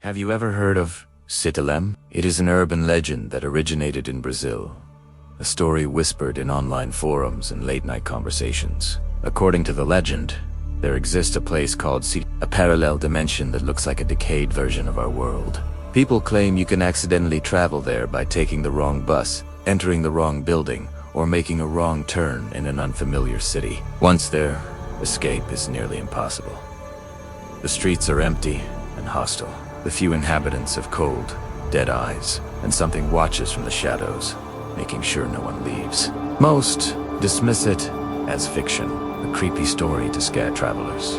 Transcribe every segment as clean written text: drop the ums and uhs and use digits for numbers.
Have you ever heard of Setealem? It is an urban legend that originated in Brazil. A story whispered in online forums and late-night conversations. According to the legend, there exists a place called Setealem, a parallel dimension that looks like a decayed version of our world. People claim you can accidentally travel there by taking the wrong bus, entering the wrong building, or making a wrong turn in an unfamiliar city. Once there, escape is nearly impossible. The streets are empty and hostile. The few inhabitants have cold, dead eyes, and something watches from the shadows, making sure no one leaves. Most dismiss it as fiction, a creepy story to scare travelers.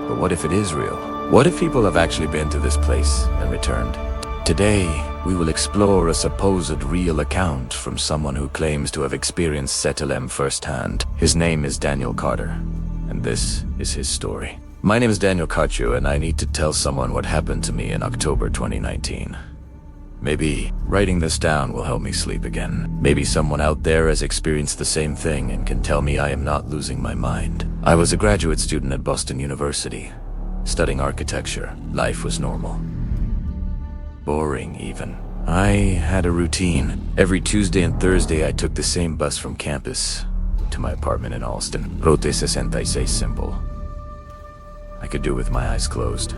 But what if it is real? What if people have actually been to this place and returned? Today, we will explore a supposed real account from someone who claims to have experienced Setealem firsthand. His name is Daniel Carter, and this is his story. My name is Daniel Carter, and I need to tell someone what happened to me in October 2019. Maybe writing this down will help me sleep again. Maybe someone out there has experienced the same thing and can tell me I am not losing my mind. I was a graduate student at Boston University, studying architecture. Life was normal. Boring, even. I had a routine. Every Tuesday and Thursday, I took the same bus from campus to my apartment in Alston. Route 66 simple. I could do it with my eyes closed.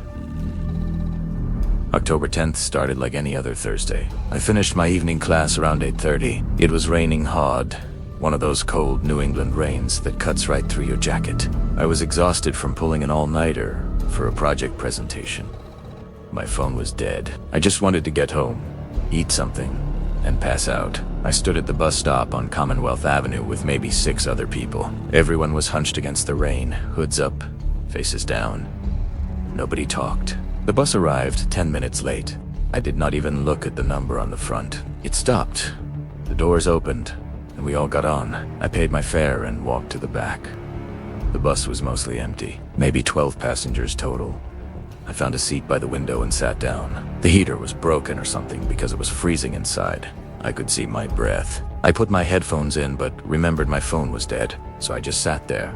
October 10th started like any other Thursday. I finished my evening class around 8:30. It was raining hard, one of those cold New England rains that cuts right through your jacket. I was exhausted from pulling an all-nighter for a project presentation. My phone was dead. I just wanted to get home, eat something, and pass out. I stood at the bus stop on Commonwealth Avenue with maybe 6 other people. Everyone was hunched against the rain, hoods up, faces down. Nobody talked. The bus arrived 10 minutes late. I did not even look at the number on the front. It stopped. The doors opened, and we all got on. I paid my fare and walked to the back. The bus was mostly empty, maybe 12 passengers total. I found a seat by the window and sat down. The heater was broken or something because it was freezing inside. I could see my breath. I put my headphones in but remembered my phone was dead, so I just sat there,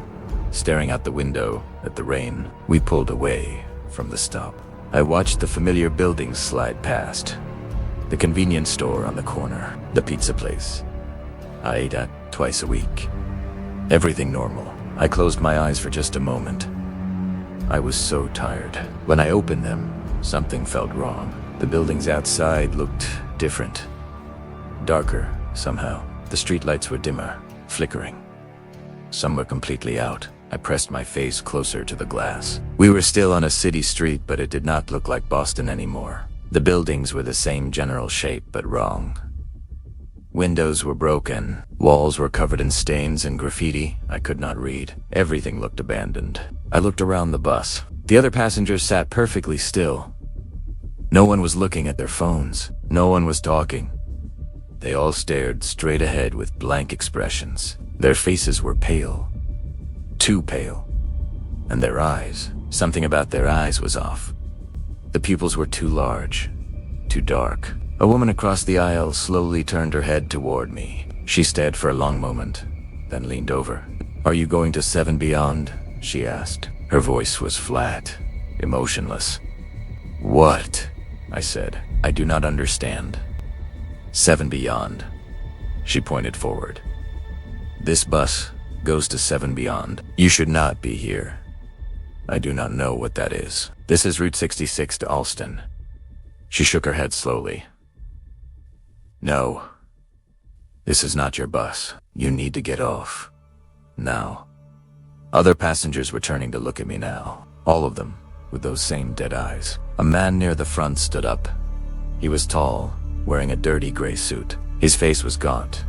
staring out the window at the rain. We pulled away from the stop. I watched the familiar buildings slide past. The convenience store on the corner, the pizza place I ate at twice a week. Everything normal. I closed my eyes for just a moment. I was so tired. When I opened them, something felt wrong. The buildings outside looked different. Darker, somehow. The streetlights were dimmer, flickering. Some were completely out. I pressed my face closer to the glass. We were still on a city street, but it did not look like Boston anymore. The buildings were the same general shape, but wrong. Windows were broken. Walls were covered in stains and graffiti I could not read. Everything looked abandoned. I looked around the bus. The other passengers sat perfectly still. No one was looking at their phones. No one was talking. They all stared straight ahead with blank expressions. Their faces were pale. Too pale. And their eyes. Something about their eyes was off. The pupils were too large. Too dark. A woman across the aisle slowly turned her head toward me. She stared for a long moment, then leaned over. "Are you going to SevenBeyond?" she asked. Her voice was flat, emotionless. "What?" I said. "I do not understand." "SevenBeyond." She pointed forward. "This bus goes to SevenBeyond. You should not be here." "I do not know what that is." "This is Route 66 to Alston." She shook her head slowly. "No. This is not your bus. You need to get off. Now." Other passengers were turning to look at me now. All of them with those same dead eyes. A man near the front stood up. He was tall, wearing a dirty gray suit. His face was gaunt,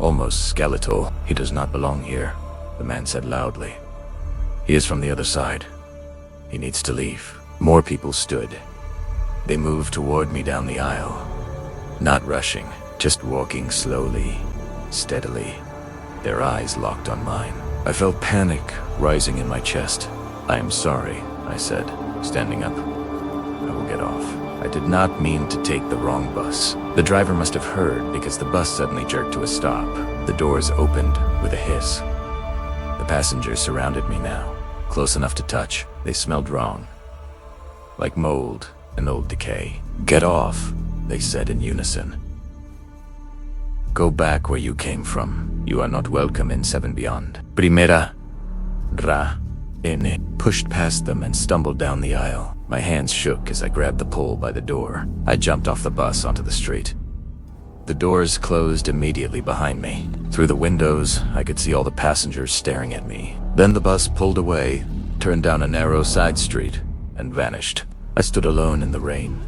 almost skeletal. "He does not belong here," the man said loudly. "He is from the other side. He needs to leave." More people stood. They moved toward me down the aisle. Not rushing, just walking slowly, steadily. Their eyes locked on mine. I felt panic rising in my chest. "I am sorry," I said, standing up. "I will get off. I did not mean to take the wrong bus." The driver must have heard because the bus suddenly jerked to a stop. The doors opened with a hiss. The passengers surrounded me now, close enough to touch. They smelled wrong. Like mold, an old decay. "Get off," they said in unison. "Go back where you came from. You are not welcome in SevenBeyond." Primera Ra Ene pushed past them and stumbled down the aisle. My hands shook as I grabbed the pole by the door. I jumped off the bus onto the street. The doors closed immediately behind me. Through the windows, I could see all the passengers staring at me. Then the bus pulled away, turned down a narrow side street, and vanished. I stood alone in the rain,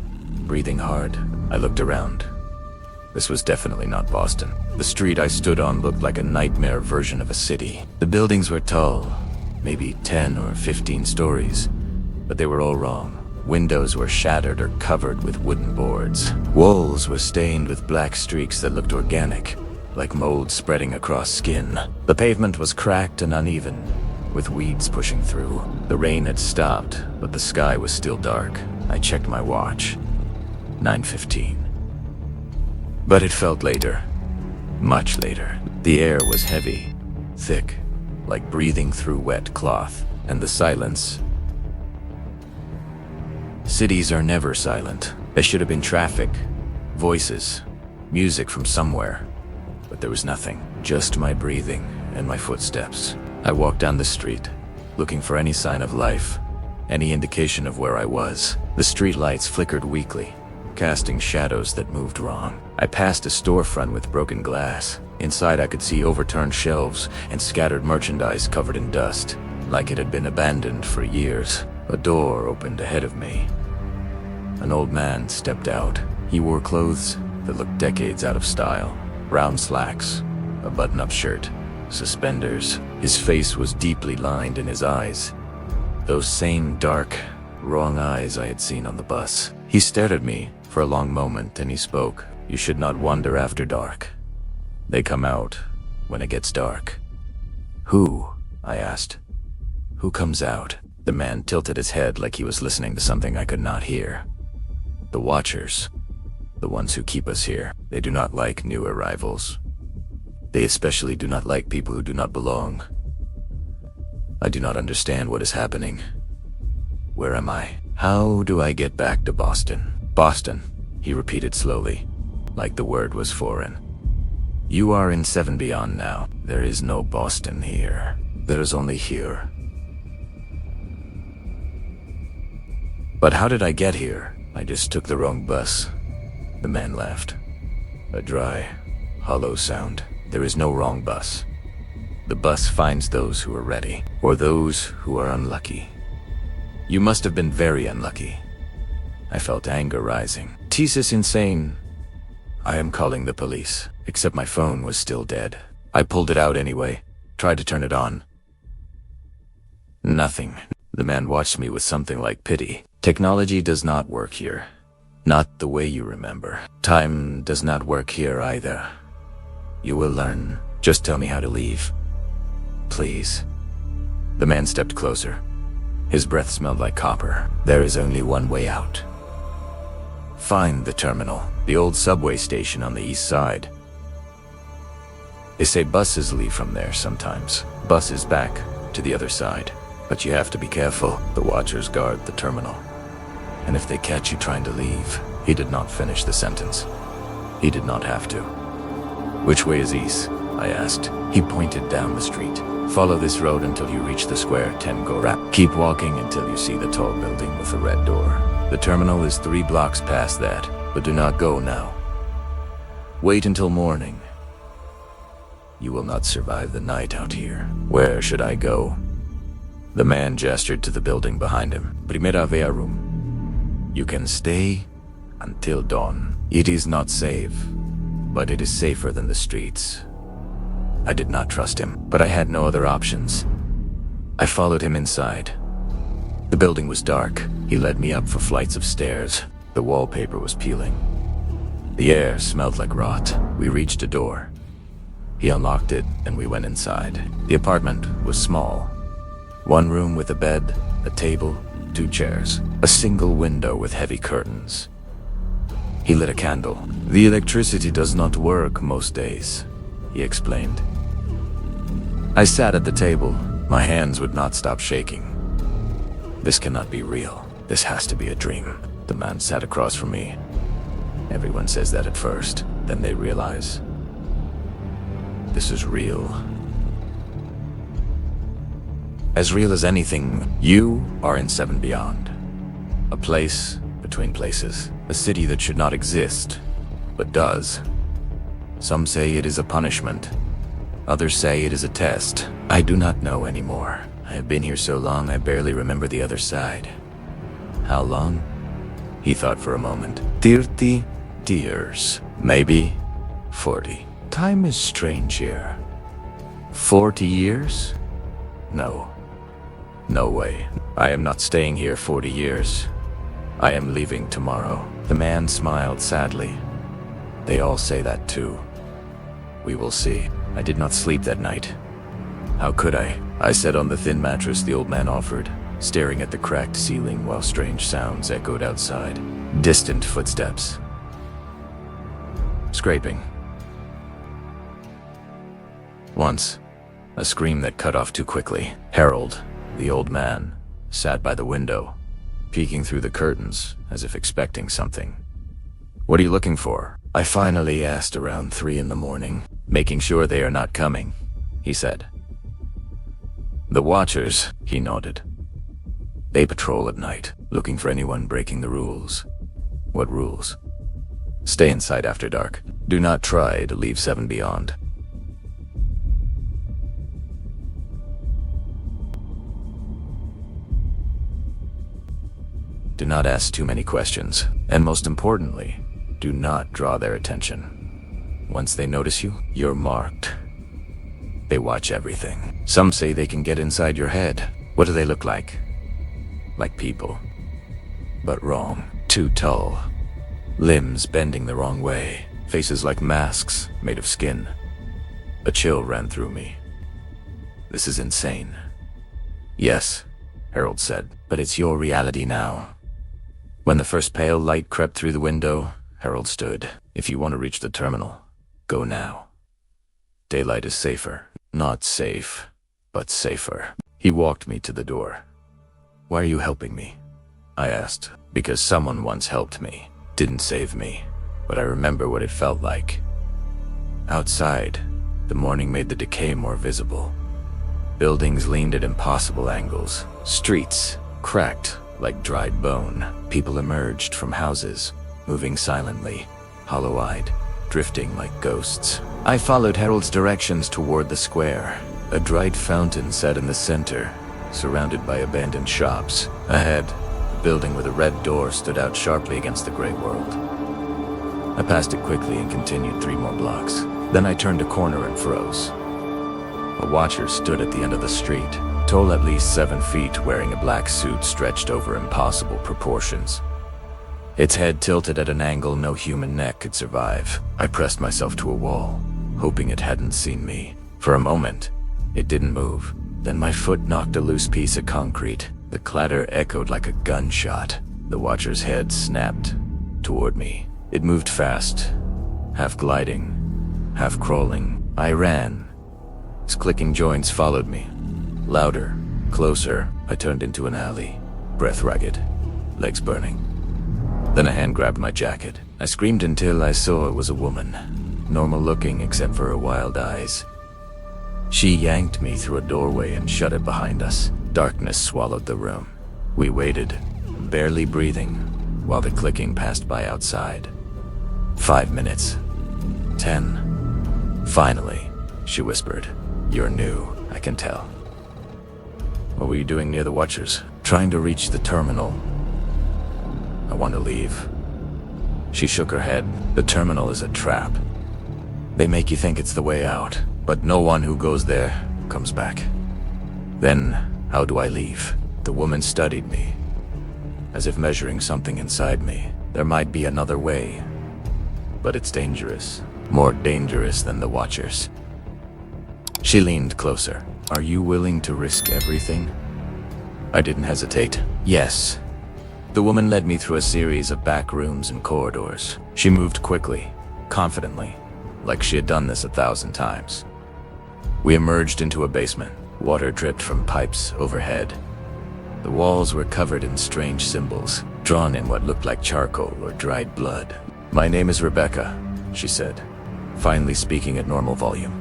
breathing hard. I looked around. This was definitely not Boston. The street I stood on looked like a nightmare version of a city. The buildings were tall, maybe 10 or 15 stories, but they were all wrong. Windows were shattered or covered with wooden boards. Walls were stained with black streaks that looked organic, like mold spreading across skin. The pavement was cracked and uneven, with weeds pushing through. The rain had stopped, but the sky was still dark. I checked my watch. 9:15. But it felt later. Much later. The air was heavy, thick, like breathing through wet cloth, and the silence. Cities are never silent. There should have been traffic, voices, music from somewhere. But there was nothing, just my breathing and my footsteps. I walked down the street, looking for any sign of life, any indication of where I was. The street lights flickered weakly, casting shadows that moved wrong. I passed a storefront with broken glass. Inside I could see overturned shelves and scattered merchandise covered in dust, like it had been abandoned for years. A door opened ahead of me. An old man stepped out. He wore clothes that looked decades out of style. Brown slacks, a button-up shirt, suspenders. His face was deeply lined in his eyes. Those same dark, wrong eyes I had seen on the bus. He stared at me for a long moment and he spoke. "You should not wander after dark. They come out when it gets dark." "Who?" I asked. "Who comes out?" The man tilted his head like he was listening to something I could not hear. "The Watchers. The ones who keep us here. They do not like new arrivals. They especially do not like people who do not belong. I do not understand what is happening. Where am I? How do I get back to Boston?" "Boston," he repeated slowly, like the word was foreign. "You are in SevenBeyond now. There is no Boston here. There is only here." "But how did I get here?" "I just took the wrong bus." The man laughed. A dry, hollow sound. "There is no wrong bus. The bus finds those who are ready, or those who are unlucky. You must have been very unlucky." I felt anger rising. "This is insane. I am calling the police." Except my phone was still dead. I pulled it out anyway, tried to turn it on. Nothing. The man watched me with something like pity. "Technology does not work here. Not the way you remember. Time does not work here either. You will learn. Just tell me how to leave. Please." The man stepped closer. His breath smelled like copper. "There is only one way out. Find the terminal, the old subway station on the east side. They say buses leave from there sometimes. Buses back to the other side. But you have to be careful. The Watchers guard the terminal. And if they catch you trying to leave..." He did not finish the sentence. He did not have to. "Which way is east?" I asked. He pointed down the street. "Follow this road until you reach the square 10 Gora. Keep walking until you see the tall building with the red door. The terminal is 3 blocks past that, but do not go now. Wait until morning. You will not survive the night out here." "Where should I go?" The man gestured to the building behind him. "Primera vea room. You can stay until dawn. It is not safe, but it is safer than the streets." I did not trust him, but I had no other options. I followed him inside. The building was dark. He led me up 4 flights of stairs. The wallpaper was peeling. The air smelled like rot. We reached a door. He unlocked it and we went inside. The apartment was small. 1 room with a bed, a table, 2 chairs, a single window with heavy curtains. He lit a candle. "The electricity does not work most days," he explained. I sat at the table. My hands would not stop shaking. This cannot be real. This has to be a dream. The man sat across from me. Everyone says that at first, then they realize this is real. As real as anything. You are in SevenBeyond. A place between places. A city that should not exist, but does. Some say it is a punishment. Others say it is a test. I do not know anymore. I have been here so long I barely remember the other side. How long? He thought for a moment. 30 years. Maybe 40. Time is strange here. 40 years? No. No way. I am not staying here 40 years. I am leaving tomorrow. The man smiled sadly. They all say that too. We will see. I did not sleep that night. How could I? I sat on the thin mattress the old man offered, staring at the cracked ceiling while strange sounds echoed outside. Distant footsteps. Scraping. Once, a scream that cut off too quickly. Harold, the old man, sat by the window, peeking through the curtains as if expecting something. What are you looking for? I finally asked around 3 in the morning. Making sure they are not coming, he said. The Watchers, he nodded. They patrol at night, looking for anyone breaking the rules. What rules? Stay inside after dark. Do not try to leave SevenBeyond. Do not ask too many questions, and most importantly, do not draw their attention. Once they notice you, you're marked. They watch everything. Some say they can get inside your head. What do they look like? Like people. But wrong. Too tall. Limbs bending the wrong way. Faces like masks made of skin. A chill ran through me. This is insane. Yes, Harold said, but it's your reality now. When the first pale light crept through the window, Harold stood. If you want to reach the terminal, go now. Daylight is safer. Not safe, but safer. He walked me to the door. Why are you helping me? I asked. Because someone once helped me. Didn't save me, but I remember what it felt like. Outside, the morning made the decay more visible. Buildings leaned at impossible angles. Streets cracked like dried bone. People emerged from houses, moving silently, hollow-eyed, drifting like ghosts. I followed Harold's directions toward the square. A dried fountain sat in the center, surrounded by abandoned shops. Ahead, a building with a red door stood out sharply against the gray world. I passed it quickly and continued 3 more blocks. Then I turned a corner and froze. A watcher stood at the end of the street, tall at least 7 feet, wearing a black suit stretched over impossible proportions. Its head tilted at an angle no human neck could survive. I pressed myself to a wall, hoping it hadn't seen me. For a moment, it didn't move. Then my foot knocked a loose piece of concrete. The clatter echoed like a gunshot. The watcher's head snapped toward me. It moved fast, half gliding, half crawling. I ran. Its clicking joints followed me. Louder, closer. I turned into an alley, breath ragged, legs burning. Then a hand grabbed my jacket. I screamed until I saw it was a woman, normal looking except for her wild eyes. She yanked me through a doorway and shut it behind us. Darkness swallowed the room. We waited, barely breathing, while the clicking passed by outside. 5 minutes. 10. Finally, she whispered. You're new, I can tell. What were you doing near the Watchers? Trying to reach the terminal. I want to leave. She shook her head. The terminal is a trap. They make you think it's the way out, but no one who goes there comes back. Then, how do I leave? The woman studied me, as if measuring something inside me. There might be another way, but it's dangerous. More dangerous than the Watchers. She leaned closer. Are you willing to risk everything? I didn't hesitate. Yes. The woman led me through a series of back rooms and corridors. She moved quickly, confidently, like she had done this 1,000 times. We emerged into a basement. Water dripped from pipes overhead. The walls were covered in strange symbols, drawn in what looked like charcoal or dried blood. "My name is Rebecca," she said, finally speaking at normal volume.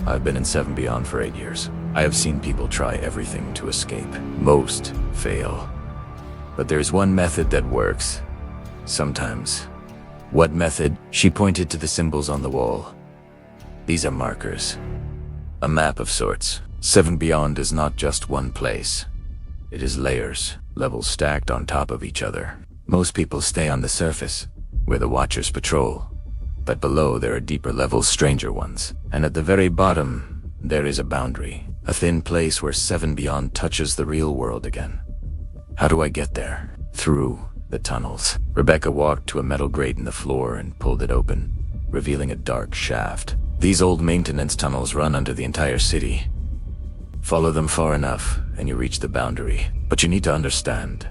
"I've been in SevenBeyond for 8 years. I have seen people try everything to escape. Most fail. But there's one method that works. Sometimes." "What method?" She pointed to the symbols on the wall. "These are markers. A map of sorts. SevenBeyond is not just one place. It is layers, levels stacked on top of each other. Most people stay on the surface, where the Watchers patrol. But below there are deeper levels, stranger ones. And at the very bottom, there is a boundary. A thin place where SevenBeyond touches the real world again. How do I get there?" "Through the tunnels." Rebecca walked to a metal grate in the floor and pulled it open, revealing a dark shaft. "These old maintenance tunnels run under the entire city. Follow them far enough, and you reach the boundary. But you need to understand.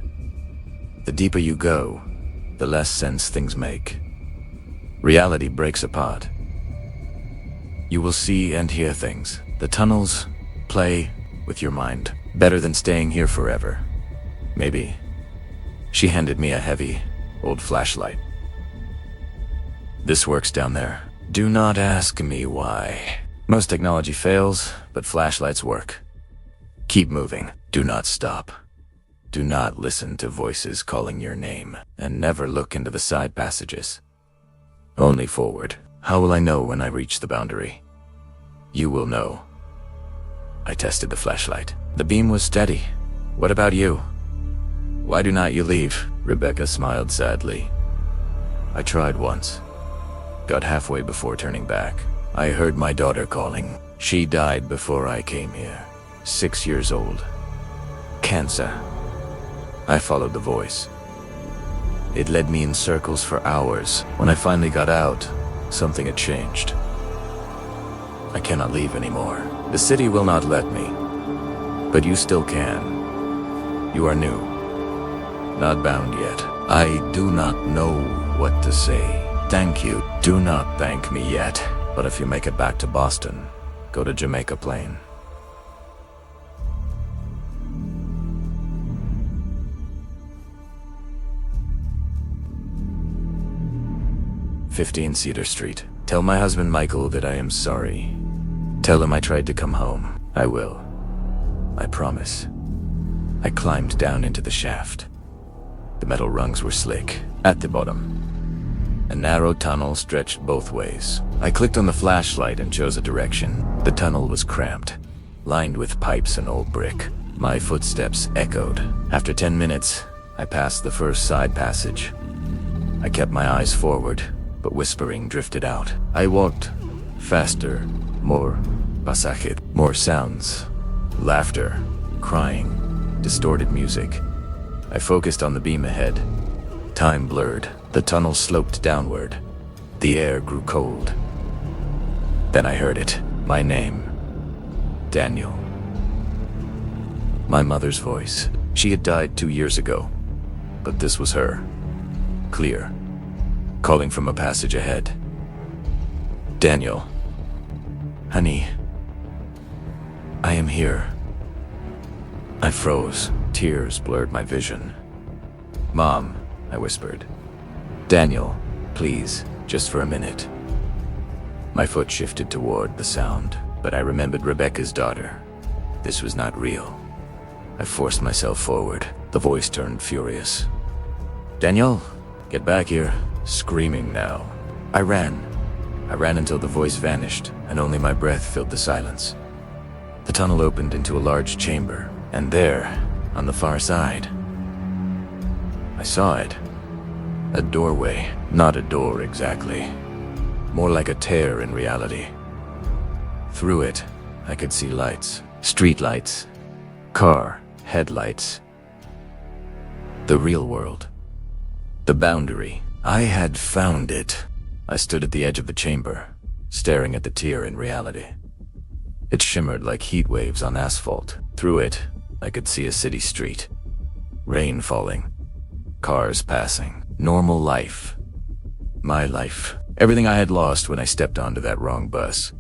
The deeper you go, the less sense things make. Reality breaks apart. You will see and hear things. The tunnels play with your mind. Better than staying here forever. Maybe." She handed me a heavy, old flashlight. "This works down there. Do not ask me why. Most technology fails, but flashlights work. Keep moving. Do not stop. Do not listen to voices calling your name, and never look into the side passages. Only forward. How will I know when I reach the boundary?" "You will know." I tested the flashlight. The beam was steady. "What about you? Why do not you leave?" Rebecca smiled sadly. "I tried once. Got halfway before turning back. I heard my daughter calling. She died before I came here. 6 years old. Cancer. I followed the voice. It led me in circles for hours. When I finally got out, something had changed. I cannot leave anymore. The city will not let me. But you still can. You are new. Not bound yet. I do not know what to say. Thank you. Do not thank me yet. But if you make it back to Boston, go to Jamaica Plain. "15 Cedar Street. Tell my husband Michael that I am sorry. Tell him I tried to come home. I will. I promise." I climbed down into the shaft. The metal rungs were slick. At the bottom, a narrow tunnel stretched both ways. I clicked on the flashlight and chose a direction. The tunnel was cramped, lined with pipes and old brick. My footsteps echoed. After 10 minutes, I passed the first side passage. I kept my eyes forward, but whispering drifted out. I walked faster, more pasakit, more sounds, laughter, crying, distorted music. I focused on the beam ahead. Time blurred. The tunnel sloped downward. The air grew cold. Then I heard it. My name. Daniel. My mother's voice. She had died 2 years ago, but this was her. Clear. Calling from a passage ahead. "Daniel. Honey. I am here." I froze. Tears blurred my vision. "Mom," I whispered. "Daniel, please, just for a minute." My foot shifted toward the sound, but I remembered Rebecca's daughter. This was not real. I forced myself forward. The voice turned furious. "Daniel, get back here." Screaming now. I ran. I ran until the voice vanished, and only my breath filled the silence. The tunnel opened into a large chamber, and there, on the far side, I saw it. A doorway. Not a door exactly. More like a tear in reality. Through it, I could see lights. Street lights. Car headlights. The real world. The boundary. I had found it. I stood at the edge of the chamber, staring at the tear in reality. It shimmered like heat waves on asphalt. Through it, I could see a city street. Rain falling. Cars passing. Normal life. My life. Everything I had lost when I stepped onto that wrong bus.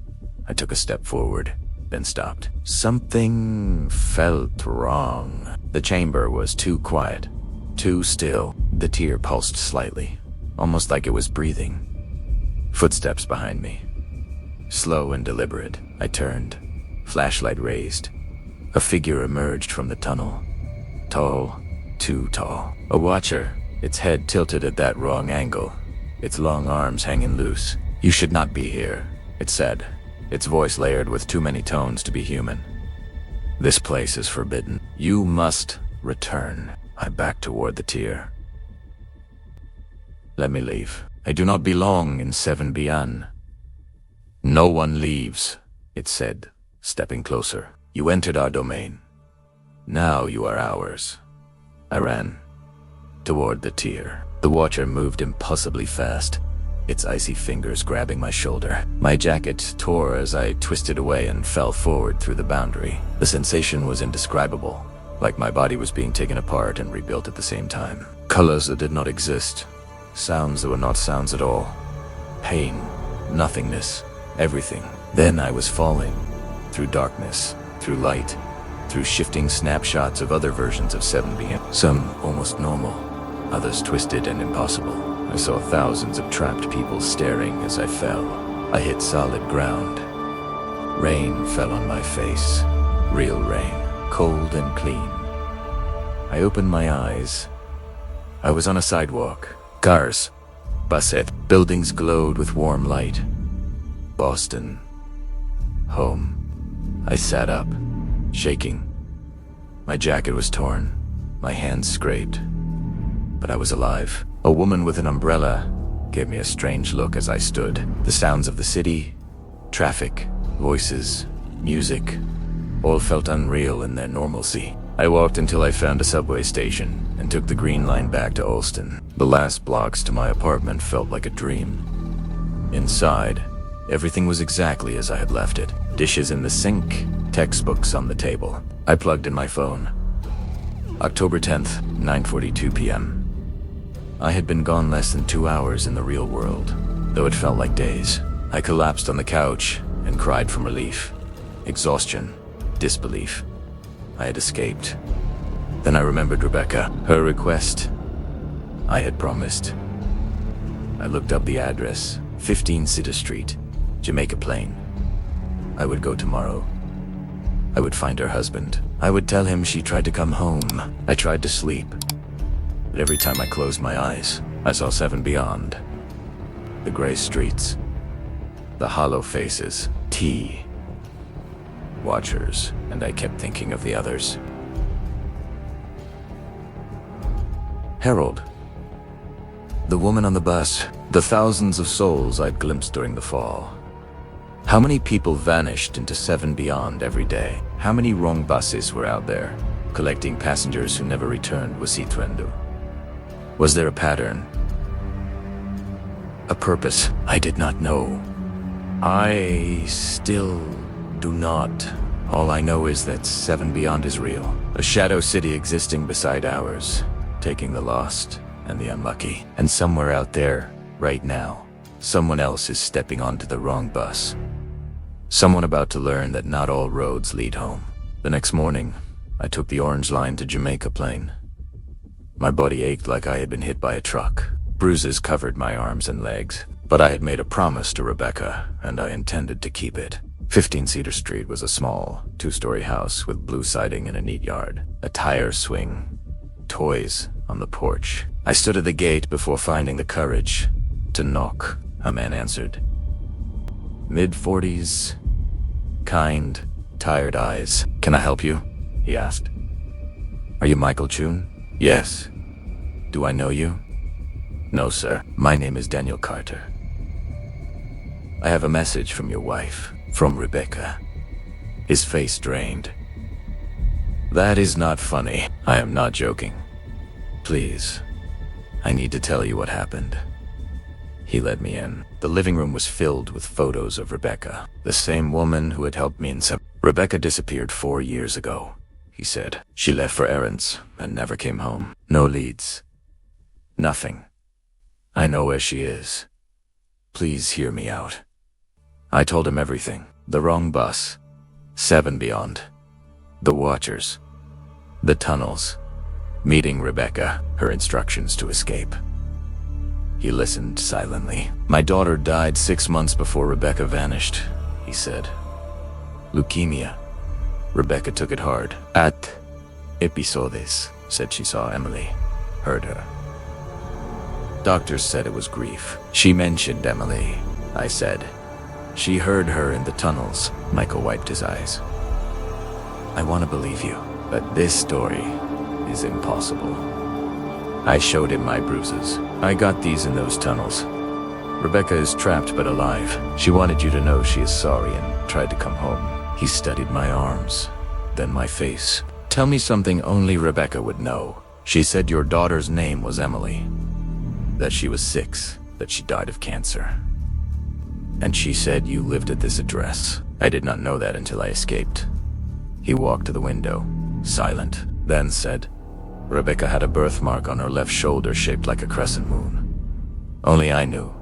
I took a step forward, then stopped. Something felt wrong. The chamber was too quiet. Too still. The tier pulsed slightly, almost like it was breathing. Footsteps behind me. Slow and deliberate, I turned, flashlight raised. A figure emerged from the tunnel. Tall, too tall. A watcher, its head tilted at that wrong angle, its long arms hanging loose. "You should not be here," it said, its voice layered with too many tones to be human. "This place is forbidden. You must return." I backed toward the tier. "Let me leave. I do not belong in SevenBeyond." "No one leaves," it said, stepping closer. "You entered our domain. Now you are ours." I ran toward the tier. The watcher moved impulsively fast, its icy fingers grabbing my shoulder. My jacket tore as I twisted away and fell forward through the boundary. The sensation was indescribable, like my body was being taken apart and rebuilt at the same time. Colors that did not exist, sounds that were not sounds at all, pain, nothingness, everything. Then I was falling, through darkness, through light, through shifting snapshots of other versions of SevenBeyond. Some almost normal, others twisted and impossible. I saw thousands of trapped people staring as I fell. I hit solid ground. Rain fell on my face. Real rain, cold and clean. I opened my eyes. I was on a sidewalk. Cars, buses, buildings glowed with warm light. Boston. Home. I sat up, shaking. My jacket was torn, my hands scraped. But I was alive. A woman with an umbrella gave me a strange look as I stood. The sounds of the city, traffic, voices, music, all felt unreal in their normalcy. I walked until I found a subway station and took the green line back to Olston. The last blocks to my apartment felt like a dream. Inside, everything was exactly as I had left it. Dishes in the sink, textbooks on the table. I plugged in my phone. October 10th, 9:42 p.m. I had been gone less than 2 hours in the real world, though it felt like days. I collapsed on the couch and cried from relief, exhaustion, disbelief. I had escaped. Then I remembered Rebecca, her request. I had promised. I looked up the address, 15 Cedar Street, Jamaica Plain. I would go tomorrow. I would find her husband. I would tell him she tried to come home. I tried to sleep. But every time I closed my eyes, I saw SevenBeyond. The gray streets. The hollow faces. Tea. Watchers. And I kept thinking of the others. Harold. The woman on the bus. The thousands of souls I'd glimpsed during the fall. How many people vanished into SevenBeyond every day? How many wrong buses were out there, collecting passengers who never returned with Setealem? Was there a pattern? A purpose I did not know. I still do not. All I know is that SevenBeyond is real. A shadow city existing beside ours, taking the lost and the unlucky. And somewhere out there, right now, someone else is stepping onto the wrong bus. Someone about to learn that not all roads lead home. The next morning, I took the orange line to Jamaica Plain. My body ached like I had been hit by a truck. Bruises covered my arms and legs, but I had made a promise to Rebecca, and I intended to keep it. 15 Cedar Street was a small, 2-story house with blue siding and a neat yard. A tire swing. Toys on the porch. I stood at the gate before finding the courage to knock. A man answered. Mid-40s, kind, tired eyes. "Can I help you?" he asked. "Are you Michael Chun?" "Yes." "Do I know you?" "No, sir. My name is Daniel Carter. I have a message from your wife, from Rebecca." His face drained. "That is not funny. I am not joking. Please, I need to tell you what happened." He led me in. The living room was filled with photos of Rebecca, the same woman who had helped me in Rebecca disappeared 4 years ago, he said. She left for errands and never came home. No leads. Nothing. I know where she is. Please hear me out. I told him everything. The wrong bus. SevenBeyond. The Watchers. The tunnels. Meeting Rebecca, her instructions to escape. He listened silently. My daughter died 6 months before Rebecca vanished, he said. Leukemia. Rebecca took it hard. At episodes, said she saw Emily. Heard her. Doctors said it was grief. She mentioned Emily, I said. She heard her in the tunnels. Michael wiped his eyes. I want to believe you, but this story is impossible. I showed him my bruises. I got these in those tunnels. Rebecca is trapped but alive. She wanted you to know she is sorry and tried to come home. He studied my arms, then my face. Tell me something only Rebecca would know. She said your daughter's name was Emily, that she was 6, that she died of cancer. And she said you lived at this address. I did not know that until I escaped. He walked to the window, silent, then said, Rebecca had a birthmark on her left shoulder shaped like a crescent moon. Only I knew.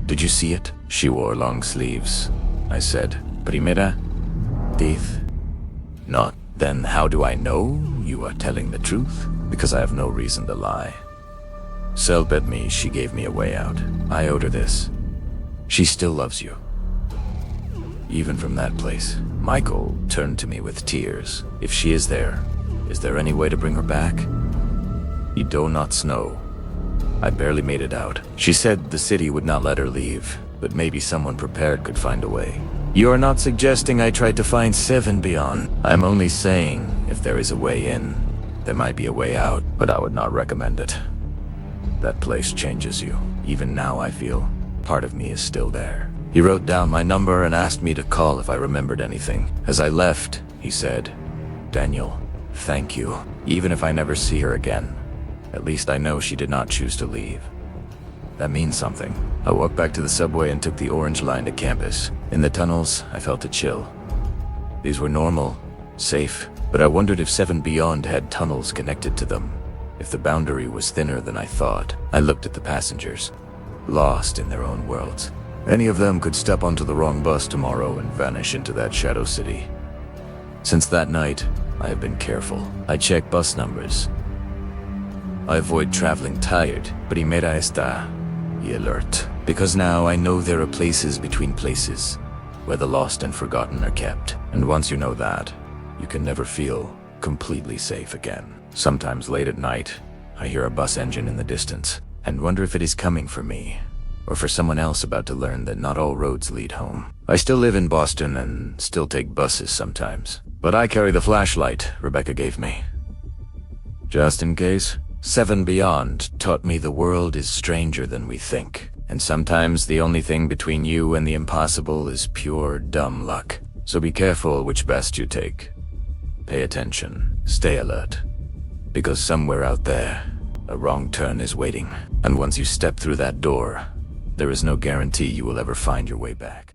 Did you see it? She wore long sleeves. I said, Primera, teeth. Not. Then how do I know you are telling the truth? Because I have no reason to lie. Sel bet me she gave me a way out. I owed her this. She still loves you. Even from that place. Michael turned to me with tears. If she is there any way to bring her back? You do not know. I barely made it out. She said the city would not let her leave, but maybe someone prepared could find a way. You are not suggesting I tried to find SevenBeyond. I'm only saying if there is a way in, there might be a way out, but I would not recommend it. That place changes you. Even now I feel part of me is still there. He wrote down my number and asked me to call if I remembered anything. As I left, he said, Daniel, thank you. Even if I never see her again, at least I know she did not choose to leave. That means something. I walked back to the subway and took the orange line to campus. In the tunnels, I felt a chill. These were normal, safe, but I wondered if SevenBeyond had tunnels connected to them. If the boundary was thinner than I thought. I looked at the passengers, lost in their own worlds. Any of them could step onto the wrong bus tomorrow and vanish into that shadow city. Since that night, I have been careful. I check bus numbers. I avoid traveling tired, primera está y alert. Because now I know there are places between places, where the lost and forgotten are kept. And once you know that, you can never feel completely safe again. Sometimes late at night, I hear a bus engine in the distance, and wonder if it is coming for me, or for someone else about to learn that not all roads lead home. I still live in Boston and still take buses sometimes, but I carry the flashlight Rebecca gave me. Just in case. SevenBeyond taught me the world is stranger than we think, and sometimes the only thing between you and the impossible is pure dumb luck. So be careful which best you take. Pay attention, stay alert, because somewhere out there, a wrong turn is waiting, and once you step through that door, there is no guarantee you will ever find your way back.